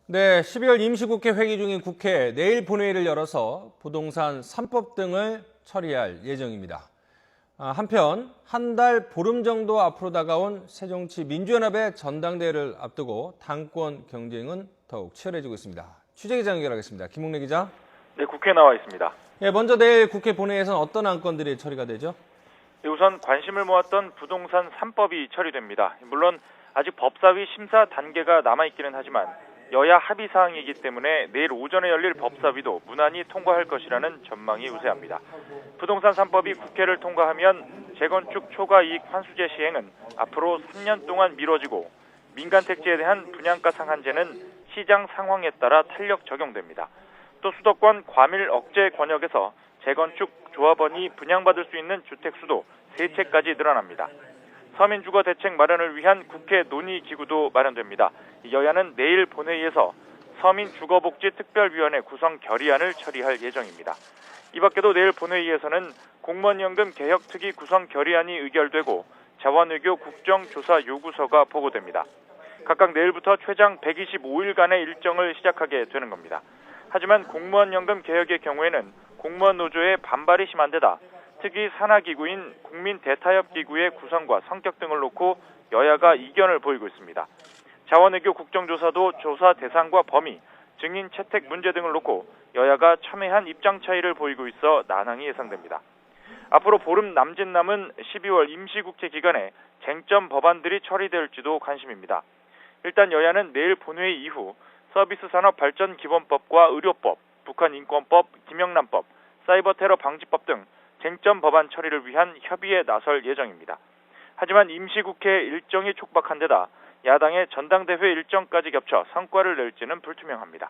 네, 12월 임시국회 회기 중인 국회 내일 본회의를 열어서 부동산 3법 등을 처리할 예정입니다. 한편 한 달 보름 정도 앞으로 다가온 새정치민주연합의 전당대회를 앞두고 당권 경쟁은 더욱 치열해지고 있습니다. 취재기자 연결하겠습니다. 김웅래 기자. 네, 국회에 나와 있습니다. 먼저 내일 국회 본회의에서는 어떤 안건들이 처리가 되죠? 우선 관심을 모았던 부동산 3법이 처리됩니다. 물론 아직 법사위 심사 단계가 남아있기는 하지만 여야 합의 사항이기 때문에 내일 오전에 열릴 법사위도 무난히 통과할 것이라는 전망이 우세합니다. 부동산 3법이 국회를 통과하면 재건축 초과이익 환수제 시행은 앞으로 3년 동안 미뤄지고 민간 택지에 대한 분양가 상한제는 시장 상황에 따라 탄력 적용됩니다. 또 수도권 과밀 억제 권역에서 재건축 조합원이 분양받을 수 있는 주택 수도 3채까지 늘어납니다. 서민주거 대책 마련을 위한 국회 논의기구도 마련됩니다. 여야는 내일 본회의에서 서민주거복지특별위원회 구성 결의안을 처리할 예정입니다. 이 밖에도 내일 본회의에서는 공무원연금 개혁특위 구성 결의안이 의결되고 자원외교 국정조사 요구서가 보고됩니다. 각각 내일부터 최장 125일간의 일정을 시작하게 되는 겁니다. 하지만 공무원연금 개혁의 경우에는 공무원 노조의 반발이 심한 데다 특히 산하기구인 국민대타협기구의 구성과 성격 등을 놓고 여야가 이견을 보이고 있습니다. 자원외교 국정조사도 조사 대상과 범위, 증인 채택 문제 등을 놓고 여야가 첨예한 입장 차이를 보이고 있어 난항이 예상됩니다. 앞으로 보름 남짓 남은 12월 임시국회 기간에 쟁점 법안들이 처리될지도 관심입니다. 일단 여야는 내일 본회의 이후 서비스산업발전기본법과 의료법, 북한인권법, 김영란법, 사이버테러 방지법 등 쟁점 법안 처리를 위한 협의에 나설 예정입니다. 하지만 임시국회 일정이 촉박한 데다 야당의 전당대회 일정까지 겹쳐 성과를 낼지는 불투명합니다.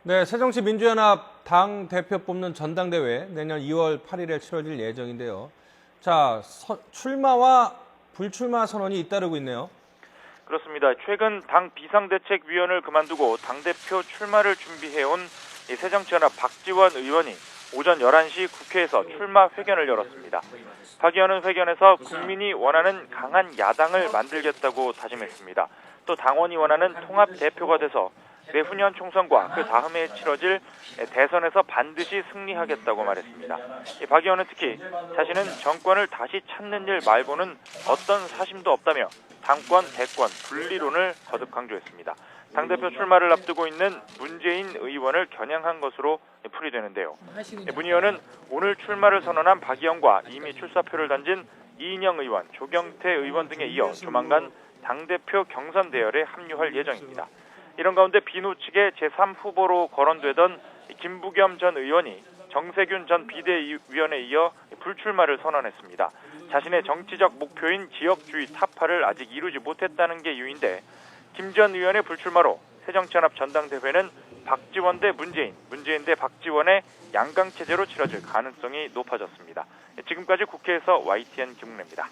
네, 새정치민주연합 당 대표 뽑는 전당대회 내년 2월 8일에 치러질 예정인데요. 자, 출마와 불출마 선언이 잇따르고 있네요. 그렇습니다. 최근 당 비상대책위원을 그만두고 당대표 출마를 준비해온 새정치연합 박지원 의원이 오전 11시 국회에서 출마 회견을 열었습니다. 박 의원은 회견에서 국민이 원하는 강한 야당을 만들겠다고 다짐했습니다. 또 당원이 원하는 통합 대표가 돼서 내후년 총선과 그 다음에 치러질 대선에서 반드시 승리하겠다고 말했습니다. 박 의원은 특히 자신은 정권을 다시 찾는 일 말고는 어떤 사심도 없다며 당권, 대권, 분리론을 거듭 강조했습니다. 당대표 출마를 앞두고 있는 문재인 의원을 겨냥한 것으로 풀이되는데요. 문 의원은 오늘 출마를 선언한 박 의원과 이미 출사표를 던진 이인영 의원, 조경태 의원 등에 이어 조만간 당대표 경선 대열에 합류할 예정입니다. 이런 가운데 비노 측의 제3후보로 거론되던 김부겸 전 의원이 정세균 전 비대위원에 이어 불출마를 선언했습니다. 자신의 정치적 목표인 지역주의 타파를 아직 이루지 못했다는 게 이유인데 김 전 의원의 불출마로 새정치연합 전당대회는 박지원 대 문재인, 문재인 대 박지원의 양강체제로 치러질 가능성이 높아졌습니다. 지금까지 국회에서 YTN 김웅래입니다.